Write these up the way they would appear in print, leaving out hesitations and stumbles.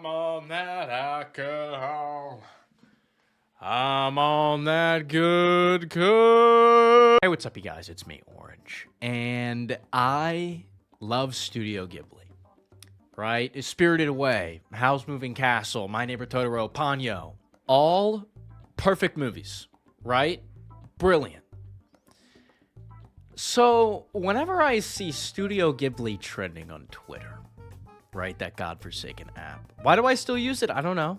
I'm on that alcohol. I'm on that good. Hey, what's up, you guys? It's me, Orange. And I love Studio Ghibli, right? Spirited Away, Howl's Moving Castle, My Neighbor Totoro, Ponyo. All perfect movies, right? Brilliant. So, whenever I see Studio Ghibli trending on Twitter, right, that godforsaken app, why do I still use it? I don't know.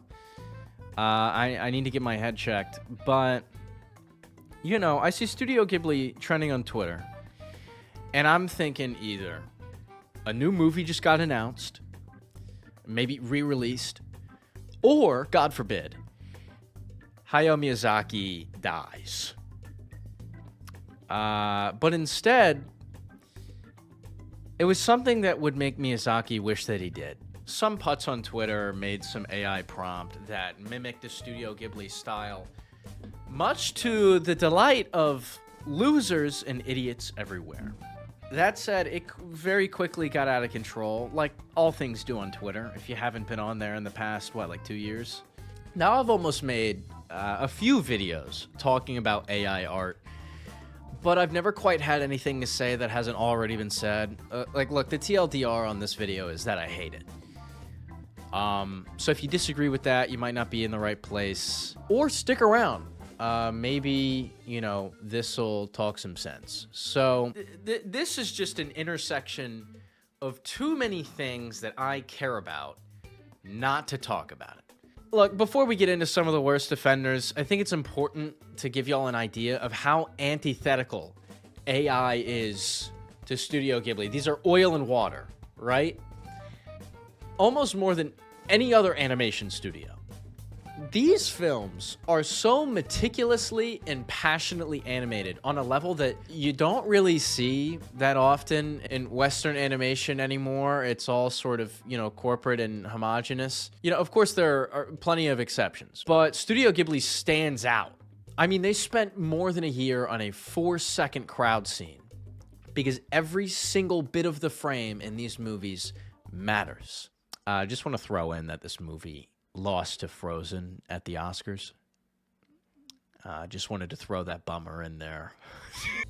I need to get my head checked. But, you know, I see Studio Ghibli trending on Twitter, and I'm thinking either a new movie just got announced, maybe re-released, or, God forbid, Hayao Miyazaki dies. But instead, it was something that would make Miyazaki wish that he did. Some putz on Twitter made some AI prompt that mimicked the Studio Ghibli style, much to the delight of losers and idiots everywhere. That said, it very quickly got out of control, like all things do on Twitter, if you haven't been on there in the past, like 2 years? Now I've almost made a few videos talking about AI art, but I've never quite had anything to say that hasn't already been said. Look, the TLDR on this video is that I hate it. So if you disagree with that, you might not be in the right place. Or stick around. Maybe, you know, this'll talk some sense. So this is just an intersection of too many things that I care about not to talk about it. Look, before we get into some of the worst offenders, I think it's important to give y'all an idea of how antithetical AI is to Studio Ghibli. These are oil and water, right? Almost more than any other animation studio. These films are so meticulously and passionately animated on a level that you don't really see that often in Western animation anymore. It's all sort of, you know, corporate and homogenous. You know, of course, there are plenty of exceptions, but Studio Ghibli stands out. I mean, they spent more than a year on a 4-second crowd scene because every single bit of the frame in these movies matters. I just want to throw in that this movie lost to Frozen at the Oscars. Just wanted to throw that bummer in there.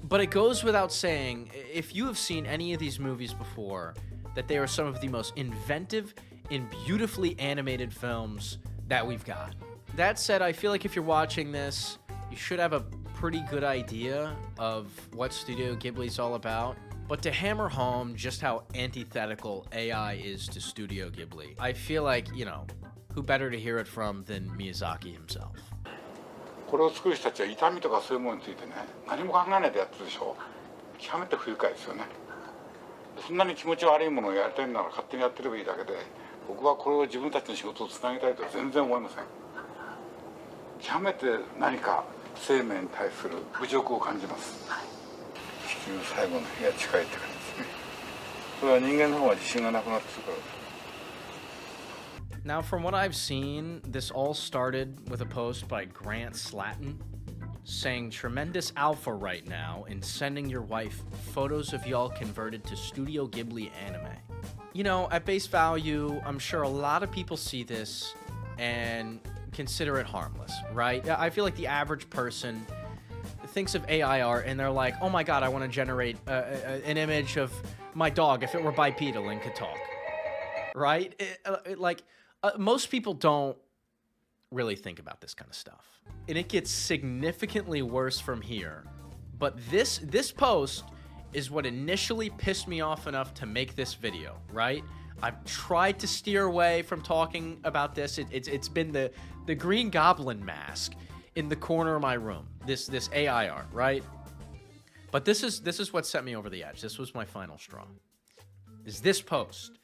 But it goes without saying, if you have seen any of these movies before, that they are some of the most inventive and beautifully animated films that we've got. That said, I feel like if you're watching this, you should have a pretty good idea of what Studio Ghibli is all about. But to hammer home just how antithetical AI is to Studio Ghibli, I feel like, you know, who better to hear it from than Miyazaki himself? これを作る人たちは痛みとかそういうものについてね、何も考えないでやってるでしょ。極めて不愉快ですよね。そんなに気持ち悪いものをやりたいなら勝手にやってればいいだけで、僕はこれを自分たちの仕事をつなげたいとは全然思いません。極めて何か生命に対する侮辱を感じます。地球最後の日が近いって感じですね。それは人間の方が自信がなくなってくるからです。Now, from what I've seen, this all started with a post by Grant Slatton saying tremendous alpha right now in sending your wife photos of y'all converted to Studio Ghibli anime. You know, at base value, I'm sure a lot of people see this and consider it harmless, right? I feel like the average person thinks of AI art and they're like, oh my god, I want to generate an image of my dog if it were bipedal and could talk, right? Most people don't really think about this kind of stuff. And it gets significantly worse from here. But this post is what initially pissed me off enough to make this video, right? I've tried to steer away from talking about this. It's been the Green Goblin mask in the corner of my room. This AI art, right? But this is what set me over the edge. This was my final straw. Is this post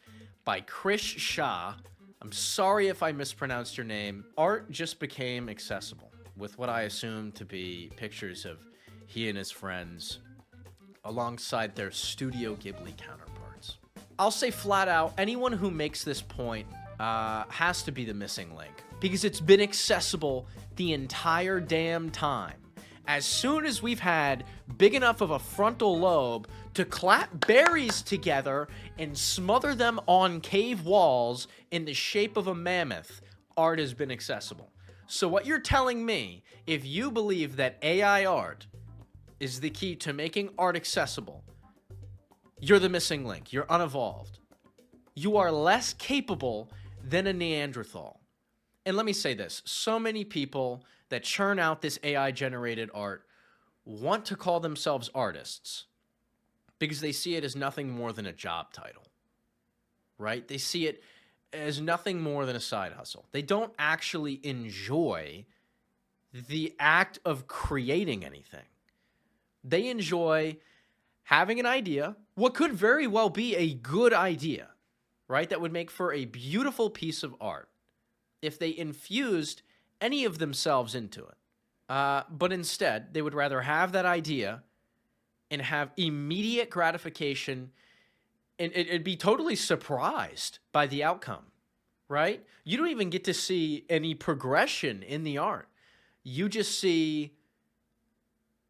by Krish Shah. I'm sorry if I mispronounced your name. Art just became accessible with what I assume to be pictures of he and his friends alongside their Studio Ghibli counterparts. I'll say flat out, anyone who makes this point has to be the missing link because it's been accessible the entire damn time. As soon as we've had big enough of a frontal lobe to clap berries together and smother them on cave walls in the shape of a mammoth, art has been accessible. So what you're telling me, if you believe that AI art is the key to making art accessible, you're the missing link. You're unevolved. You are less capable than a Neanderthal. And let me say this. So many people that churn out this AI-generated art want to call themselves artists because they see it as nothing more than a job title, right? They see it as nothing more than a side hustle. They don't actually enjoy the act of creating anything. They enjoy having an idea, what could very well be a good idea, right? That would make for a beautiful piece of art if they infused any of themselves into it. But instead, they would rather have that idea and have immediate gratification, and it'd be totally surprised by the outcome, right? You don't even get to see any progression in the art. You just see,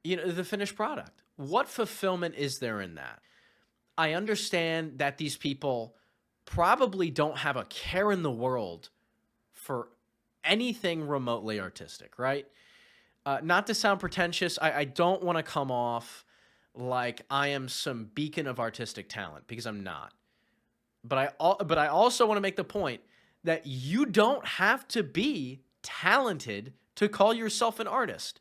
the finished product. What fulfillment is there in that? I understand that these people probably don't have a care in the world for anything remotely artistic, right? Not to sound pretentious, I don't want to come off like I am some beacon of artistic talent, because I'm not. But I also want to make the point that you don't have to be talented to call yourself an artist,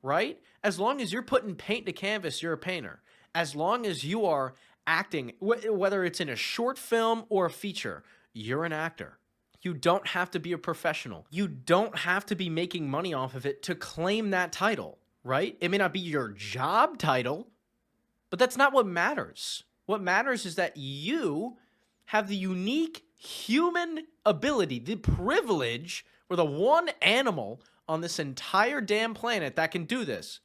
right? As long as you're putting paint to canvas, you're a painter. As long as you are acting, whether it's in a short film or a feature, you're an actor. You don't have to be a professional. You don't have to be making money off of it to claim that title, right? It may not be your job title, but that's not what matters. What matters is that you have the unique human ability, the privilege, we're the one animal on this entire damn planet that can do this.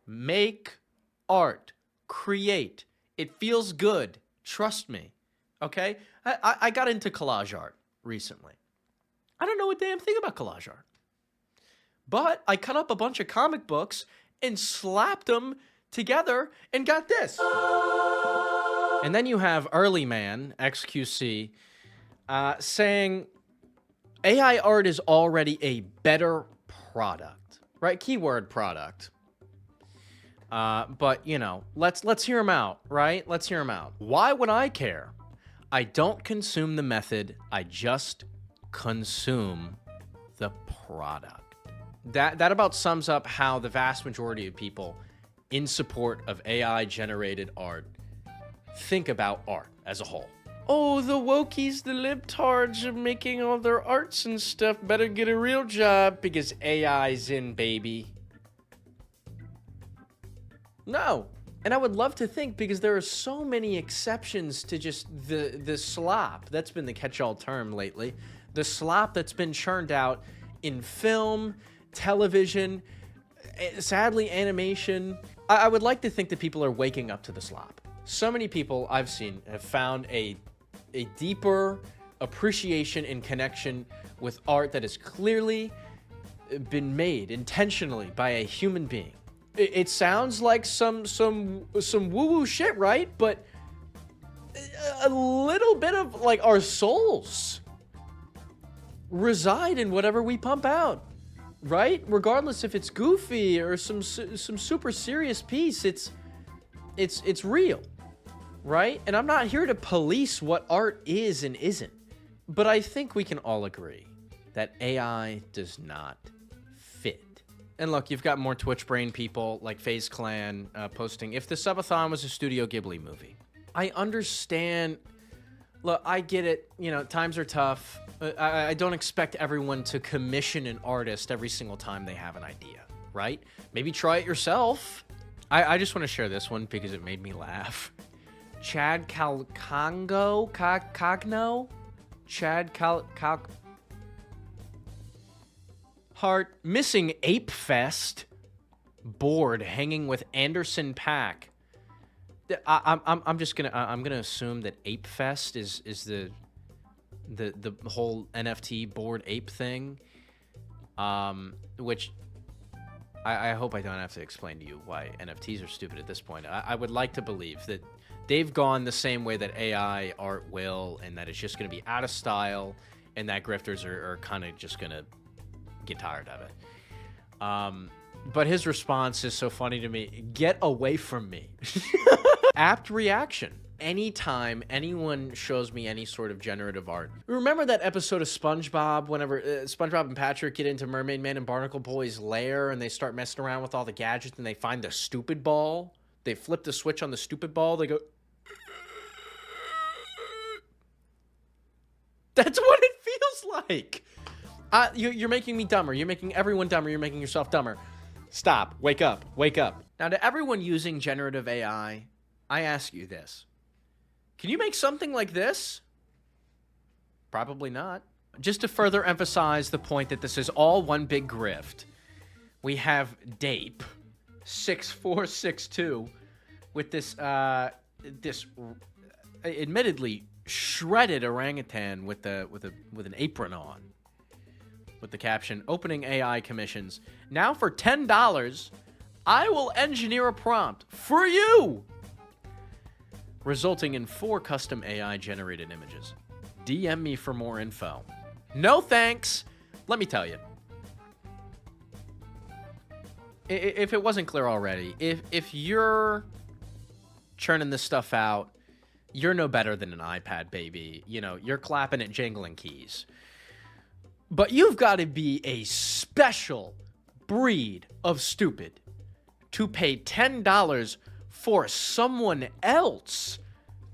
Make art. Create. It feels good. Trust me. Okay? I got into collage art recently. I don't know a damn thing about collage art. But I cut up a bunch of comic books and slapped them together and got this. And then you have Early Man, XQC, saying AI art is already a better product, right? Keyword product. But, let's hear him out, right? Let's hear him out. Why would I care? I don't consume the method. I just consume the product. That about sums up how the vast majority of people in support of AI-generated art think about art as a whole. Oh, the wokies, the libtards are making all their arts and stuff. Better get a real job because AI's in, baby. No. And I would love to think, because there are so many exceptions to just the slop. That's been the catch-all term lately. The slop that's been churned out in film, television, sadly animation. I would like to think that people are waking up to the slop. So many people I've seen have found a deeper appreciation and connection with art that has clearly been made intentionally by a human being. It sounds like some woo-woo shit, right? But a little bit of, like, our souls reside in whatever we pump out, right? Regardless if it's goofy or some super serious piece, it's real, right? And I'm not here to police what art is and isn't, but I think we can all agree that AI does not fit. And look, you've got more Twitch brain people like FaZe Clan posting, if the subathon was a Studio Ghibli movie. I understand. Look, I get it. Times are tough. I don't expect everyone to commission an artist every single time they have an idea, right? Maybe try it yourself. I just want to share this one because it made me laugh. Chad Cogno? Chad Heart missing Ape Fest board hanging with Anderson Paak. I'm gonna assume that Ape Fest is the whole NFT board ape thing, which I hope I don't have to explain to you why NFTs are stupid at this point. I would like to believe that they've gone the same way that AI art will, and that it's just going to be out of style, and that grifters are kind of just going to get tired of it. But his response is so funny to me. Get away from me. Apt reaction. Anytime anyone shows me any sort of generative art. Remember that episode of SpongeBob, whenever SpongeBob and Patrick get into Mermaid Man and Barnacle Boy's lair and they start messing around with all the gadgets and they find the stupid ball? They flip the switch on the stupid ball. They go... That's what it feels like. You're making me dumber. You're making everyone dumber. You're making yourself dumber. Stop. Wake up. Wake up. Now, to everyone using generative AI, I ask you this. Can you make something like this? Probably not. Just to further emphasize the point that this is all one big grift, we have Dape 6462 with this admittedly shredded orangutan with an apron on, with the caption "Opening AI commissions. Now for $10, I will engineer a prompt for you," resulting in 4 custom AI-generated images. DM me for more info. No thanks. Let me tell you. If it wasn't clear already, if you're churning this stuff out, you're no better than an iPad baby. You know, you're clapping at jingling keys. But you've got to be a special breed of stupid to pay $10 for someone else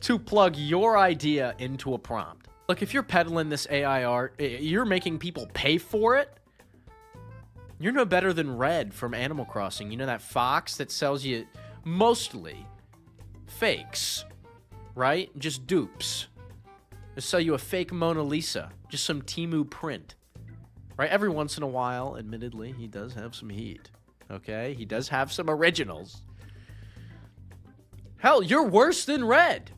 to plug your idea into a prompt. Look, if you're peddling this AI art, you're making people pay for it, you're no better than Red from Animal Crossing. You know that fox that sells you mostly fakes, right? Just dupes. They sell you a fake Mona Lisa, just some Temu print, right? Every once in a while, admittedly, he does have some heat, okay? He does have some originals. Hell, you're worse than Red.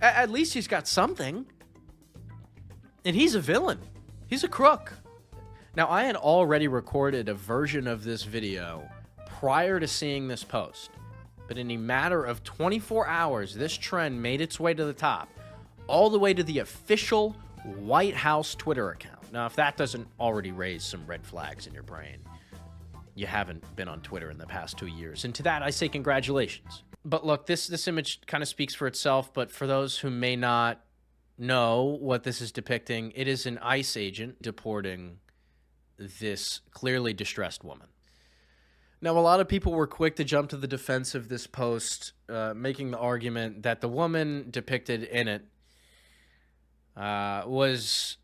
At least he's got something. And he's a villain. He's a crook. Now, I had already recorded a version of this video prior to seeing this post. But in a matter of 24 hours, this trend made its way to the top, all the way to the official White House Twitter account. Now, if that doesn't already raise some red flags in your brain, you haven't been on Twitter in the past 2 years. And to that, I say congratulations. But look, this image kind of speaks for itself, but for those who may not know what this is depicting, it is an ICE agent deporting this clearly distressed woman. Now, a lot of people were quick to jump to the defense of this post, making the argument that the woman depicted in it was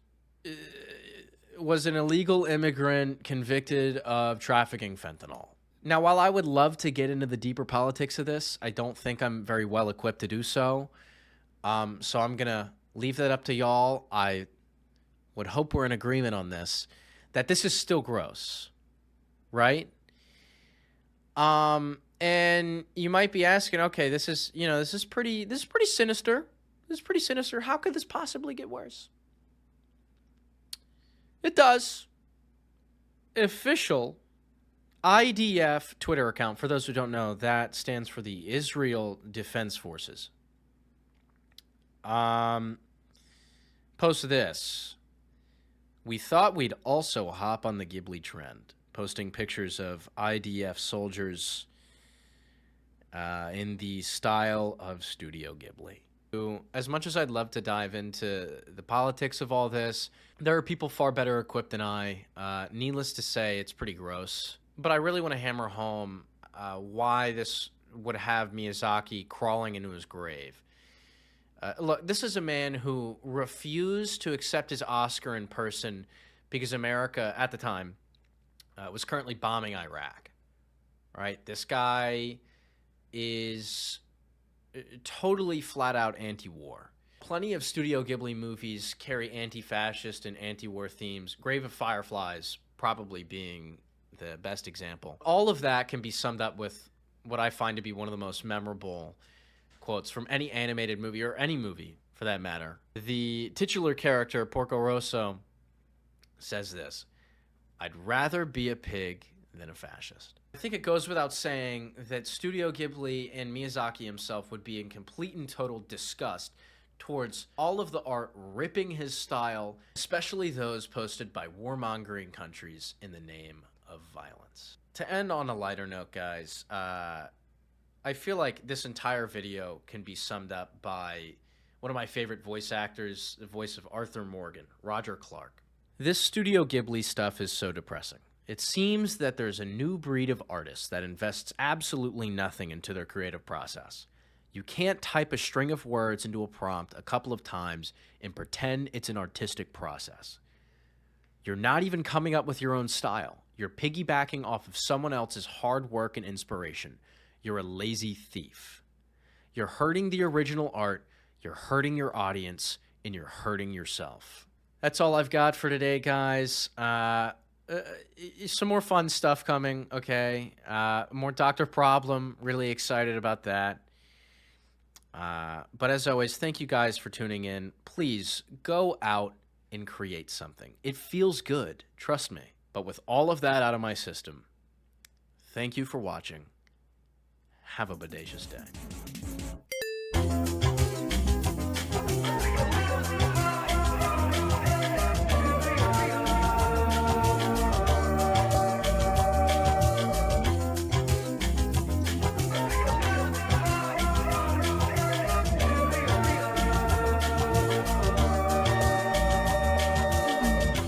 an illegal immigrant convicted of trafficking fentanyl. Now, while I would love to get into the deeper politics of this, I don't think I'm very well equipped to do so. So I'm going to leave that up to y'all. I would hope we're in agreement on this, that this is still gross, right? And you might be asking, okay, this is pretty sinister. This is pretty sinister. How could this possibly get worse? It does. Official IDF Twitter account, for those who don't know, that stands for the Israel Defense Forces. Post this. We thought we'd also hop on the Ghibli trend, posting pictures of IDF soldiers in the style of Studio Ghibli. As much as I'd love to dive into the politics of all this, there are people far better equipped than I. Needless to say, it's pretty gross. But I really want to hammer home why this would have Miyazaki crawling into his grave. Look, this is a man who refused to accept his Oscar in person because America, at the time, was currently bombing Iraq. Right? This guy is totally flat-out anti-war. Plenty of Studio Ghibli movies carry anti-fascist and anti-war themes, Grave of Fireflies probably being the best example. All of that can be summed up with what I find to be one of the most memorable quotes from any animated movie, or any movie for that matter. The titular character, Porco Rosso, says this: "I'd rather be a pig than a fascist. I think it goes without saying that Studio Ghibli and Miyazaki himself would be in complete and total disgust towards all of the art ripping his style, especially those posted by warmongering countries in the name of violence. To end on a lighter note, guys, I feel like this entire video can be summed up by one of my favorite voice actors, the voice of Arthur Morgan, Roger Clark. This Studio Ghibli stuff is so depressing. It seems that there's a new breed of artists that invests absolutely nothing into their creative process. You can't type a string of words into a prompt a couple of times and pretend it's an artistic process. You're not even coming up with your own style. You're piggybacking off of someone else's hard work and inspiration. You're a lazy thief. You're hurting the original art, you're hurting your audience, and you're hurting yourself. That's all I've got for today, guys. Some more fun stuff coming, okay? More Dr. Problem, really excited about that. But as always, thank you guys for tuning in. Please go out and create something. It feels good, trust me. But with all of that out of my system, thank you for watching. Have a bodacious day.